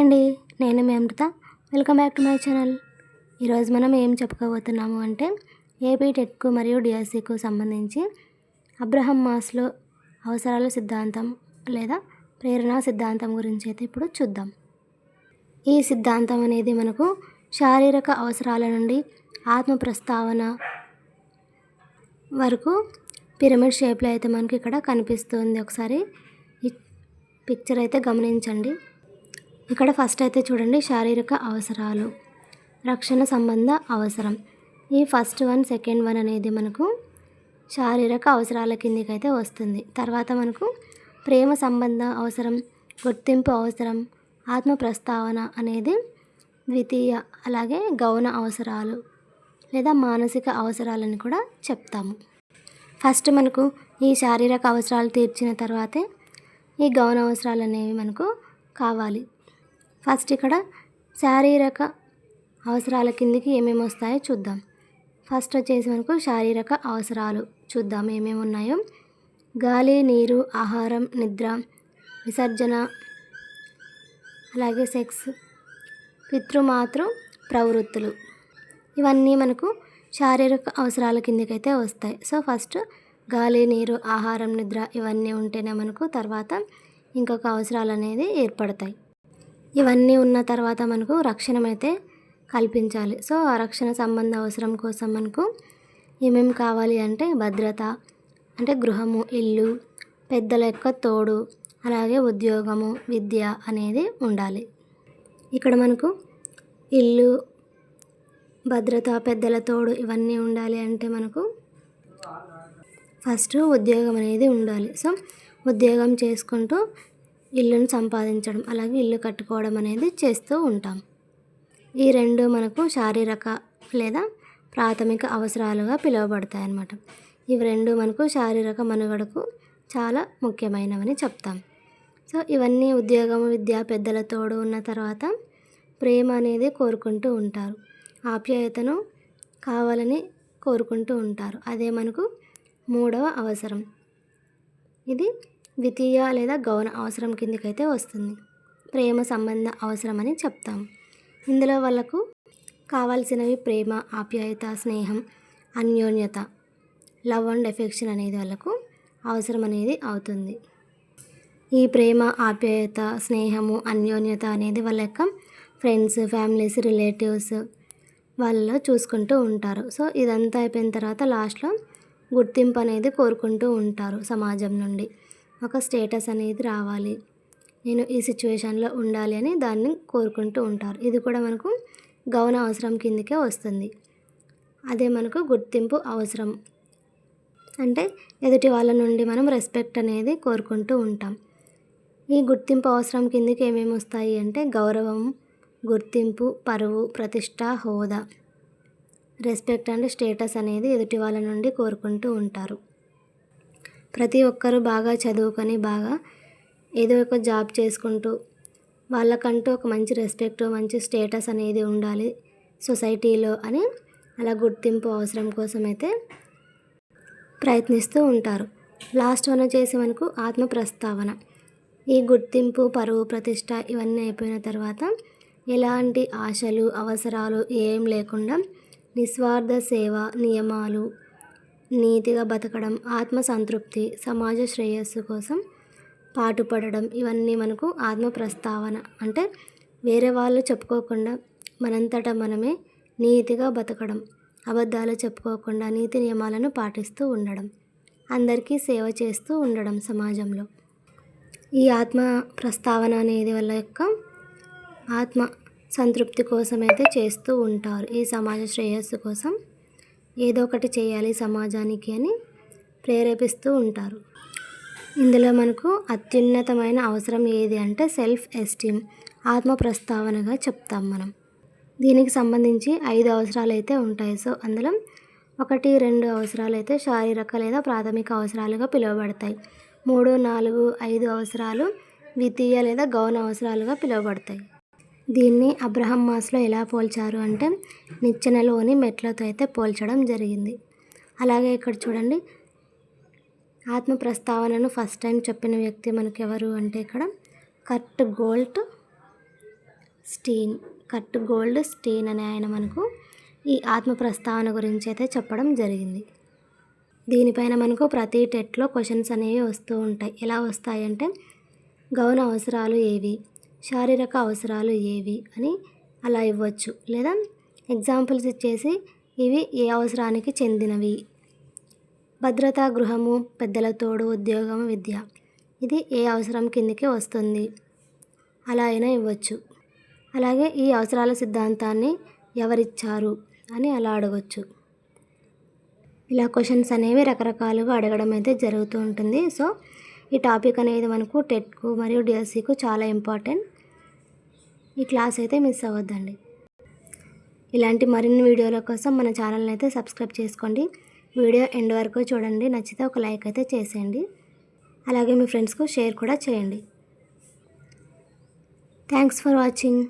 అండి, నేను మీ Amrutha. Welcome back to my channel. ఈరోజు మనం ఏం చెప్పుకోబోతున్నాము అంటే ఏపీ టెట్కు మరియు డిఎస్సికు సంబంధించి అబ్రహం మాస్లో అవసరాల సిద్ధాంతం లేదా ప్రేరణ సిద్ధాంతం గురించి అయితే ఇప్పుడు చూద్దాం. ఈ సిద్ధాంతం అనేది మనకు శారీరక అవసరాల నుండి ఆత్మ ప్రస్తావన వరకు పిరమిడ్ షేప్లో అయితే మనకి ఇక్కడ కనిపిస్తుంది. ఒకసారి ఈ పిక్చర్ అయితే గమనించండి. ఇక్కడ ఫస్ట్ అయితే చూడండి, శారీరక అవసరాలు, రక్షణ సంబంధ అవసరం. ఈ ఫస్ట్ వన్ సెకండ్ వన్ అనేది మనకు శారీరక అవసరాల కిందకి అయితే వస్తుంది. తర్వాత మనకు ప్రేమ సంబంధ అవసరం, గుర్తింపు అవసరం, ఆత్మ ప్రస్తావన అనేది ద్వితీయ, అలాగే గౌణ అవసరాలు లేదా మానసిక అవసరాలని కూడా చెప్తాము. ఫస్ట్ మనకు ఈ శారీరక అవసరాలు తీర్చిన తర్వాతే ఈ గౌణ అవసరాలు అనేవి మనకు కావాలి. ఫస్ట్ ఇక్కడ శారీరక అవసరాల కిందికి ఏమేమి వస్తాయో చూద్దాం. ఫస్ట్ వచ్చేసి మనకు శారీరక అవసరాలు చూద్దాం ఏమేమి ఉన్నాయో. గాలి, నీరు, ఆహారం, నిద్ర, విసర్జన, అలాగే సెక్స్, పితృమాతృ ప్రవృత్తులు, ఇవన్నీ మనకు శారీరక అవసరాల కిందకైతే వస్తాయి. సో ఫస్ట్ గాలి, నీరు, ఆహారం, నిద్ర ఇవన్నీ ఉంటేనే మనకు తర్వాత ఇంకొక అవసరాలు అనేది ఏర్పడతాయి. ఇవన్నీ ఉన్న తర్వాత మనకు రక్షణ అయితే కల్పించాలి. సో ఆ రక్షణ సంబంధ అవసరం కోసం మనకు ఏమేమి కావాలి అంటే భద్రత, అంటే గృహము, ఇల్లు, పెద్దల యొక్క తోడు, అలాగే ఉద్యోగము, విద్య అనేది ఉండాలి. ఇక్కడ మనకు ఇల్లు, భద్రత, పెద్దల తోడు ఇవన్నీ ఉండాలి అంటే మనకు ఫస్ట్ ఉద్యోగం అనేది ఉండాలి. సో ఉద్యోగం చేసుకుంటూ ఇల్లును సంపాదించడం, అలాగే ఇల్లు కట్టుకోవడం అనేది చేస్తూ ఉంటాం. ఈ రెండు మనకు శారీరక లేదా ప్రాథమిక అవసరాలుగా పిలువబడతాయి అన్నమాట. ఇవి రెండు మనకు శారీరక మనుగడకు చాలా ముఖ్యమైనవని చెప్తాం. సో ఇవన్నీ ఉద్యోగం, విద్య, పెద్దల తోడు ఉన్న తర్వాత ప్రేమ అనేది కోరుకుంటూ ఉంటారు, ఆప్యాయతను కావాలని కోరుకుంటూ ఉంటారు. అదే మనకు మూడవ అవసరం. ఇది ద్వితీయ లేదా గౌణ అవసరం కిందకైతే వస్తుంది. ప్రేమ సంబంధ అవసరం అని చెప్తాం. ఇందులో వాళ్ళకు కావాల్సినవి ప్రేమ, ఆప్యాయత, స్నేహం, అన్యోన్యత, లవ్ అండ్ ఎఫెక్షన్ అనేది వాళ్ళకు అవసరం అనేది అవుతుంది. ఈ ప్రేమ, ఆప్యాయత, స్నేహము, అన్యోన్యత అనేది వాళ్ళ యొక్క ఫ్రెండ్స్, ఫ్యామిలీస్, రిలేటివ్స్ వాళ్ళలో చూసుకుంటూ ఉంటారు. సో ఇదంతా అయిపోయిన తర్వాత లాస్ట్లో గుర్తింపు అనేది కోరుకుంటూ ఉంటారు. సమాజం నుండి ఒక స్టేటస్ అనేది రావాలి, నేను ఈ సిచ్యువేషన్లో ఉండాలి అని దాన్ని కోరుకుంటూ ఉంటారు. ఇది కూడా మనకు గౌణ అవసరం కిందకే వస్తుంది. అదే మనకు గుర్తింపు అవసరం అంటే ఎదుటి వాళ్ళ నుండి మనం రెస్పెక్ట్ అనేది కోరుకుంటూ ఉంటాం. ఈ గుర్తింపు అవసరం కిందకి ఏమేమి వస్తాయి అంటే గౌరవం, గుర్తింపు, పరువు, ప్రతిష్ట, హోదా, రెస్పెక్ట్ అంటే స్టేటస్ అనేది ఎదుటి వాళ్ళ నుండి కోరుకుంటూ ఉంటారు. ప్రతి ఒక్కరూ బాగా చదువుకొని బాగా ఏదో ఒక జాబ్ చేసుకుంటూ వాళ్ళకంటూ ఒక మంచి రెస్పెక్ట్, మంచి స్టేటస్ అనేది ఉండాలి సొసైటీలో అని అలా గుర్తింపు అవసరం కోసం అయితే ప్రయత్నిస్తూ ఉంటారు. లాస్ట్ వన్ వచ్చేసి మనకు ఆత్మ ప్రస్తావన. ఈ గుర్తింపు, పరువు, ప్రతిష్ట ఇవన్నీ అయిపోయిన తర్వాత ఎలాంటి ఆశలు, అవసరాలు ఏం లేకుండా నిస్వార్థ సేవ, నియమాలు, నీతిగా బతకడం, ఆత్మ సంతృప్తి, సమాజ శ్రేయస్సు కోసం పాటుపడడం ఇవన్నీ మనకు ఆత్మ ప్రస్తావన. అంటే వేరే వాళ్ళు చెప్పుకోకుండా మనంతటా మనమే నీతిగా బతకడం, అబద్ధాలు చెప్పుకోకుండా నీతి నియమాలను పాటిస్తూ ఉండడం, అందరికీ సేవ చేస్తూ ఉండడం సమాజంలో. ఈ ఆత్మ ప్రస్తావన అనేది వాళ్ళ యొక్క ఆత్మ సంతృప్తి కోసం అయితే చేస్తూ ఉంటారు. ఈ సమాజ శ్రేయస్సు కోసం ఏదో ఒకటి చేయాలి సమాజానికి అని ప్రేరేపిస్తూ ఉంటారు. ఇందులో మనకు అత్యున్నతమైన అవసరం ఏది అంటే సెల్ఫ్ ఎస్టీమ్, ఆత్మ ప్రస్తావనగా చెప్తాం మనం. దీనికి సంబంధించి 5 అవసరాలు అయితే ఉంటాయి. సో అందులో 1, 2 అవసరాలు అయితే శారీరక లేదా ప్రాథమిక అవసరాలుగా పిలువబడతాయి. 3, 4, 5 అవసరాలు ద్వితీయ లేదా గౌణ అవసరాలుగా పిలువబడతాయి. దీన్ని అబ్రహం మాస్లో ఎలా పోల్చారు అంటే నిచ్చెనలోని మెట్లతో అయితే పోల్చడం జరిగింది. అలాగే ఇక్కడ చూడండి, ఆత్మ ప్రస్తావనను ఫస్ట్ టైం చెప్పిన వ్యక్తి మనకు ఎవరు అంటే ఇక్కడ కర్ట్ గోల్ట్ స్టీన్, కర్ట్ గోల్డ్ స్టీన్ అనే ఆయన మనకు ఈ ఆత్మ ప్రస్తావన గురించి అయితే చెప్పడం జరిగింది. దీనిపైన మనకు ప్రతి టెట్లో క్వశ్చన్స్ అనేవి వస్తూ ఉంటాయి. ఎలా వస్తాయంటే గౌన అవసరాలు ఏవి, శారీరక అవసరాలు ఏవి అని అలా ఇవ్వచ్చు. లేదా ఎగ్జాంపుల్స్ ఇచ్చేసి ఇవి ఏ అవసరానికి చెందినవి, భద్రతా, గృహము, పెద్దల తోడు, ఉద్యోగం, విద్య ఇది ఏ అవసరం కిందికి వస్తుంది అలా అయినా ఇవ్వచ్చు. అలాగే ఈ అవసరాల సిద్ధాంతాన్ని ఎవరిచ్చారు అని అలా అడగచ్చు. ఇలా క్వశ్చన్స్ అనేవి రకరకాలుగా అడగడం అయితే జరుగుతూ ఉంటుంది. సో ఈ టాపిక్ అనేది మనకు టెట్కు మరియు డిఎస్సికు చాలా ఇంపార్టెంట్. ఈ క్లాస్ అయితే మిస్ అవ్వద్దండి. ఇలాంటి మరిన్ని వీడియోల కోసం మన ఛానల్ని అయితే సబ్స్క్రైబ్ చేసుకోండి. వీడియో ఎండ్ వరకు చూడండి. నచ్చితే ఒక లైక్ అయితే చేసేయండి. అలాగే మీ ఫ్రెండ్స్కు షేర్ కూడా చేయండి. Thanks for watching.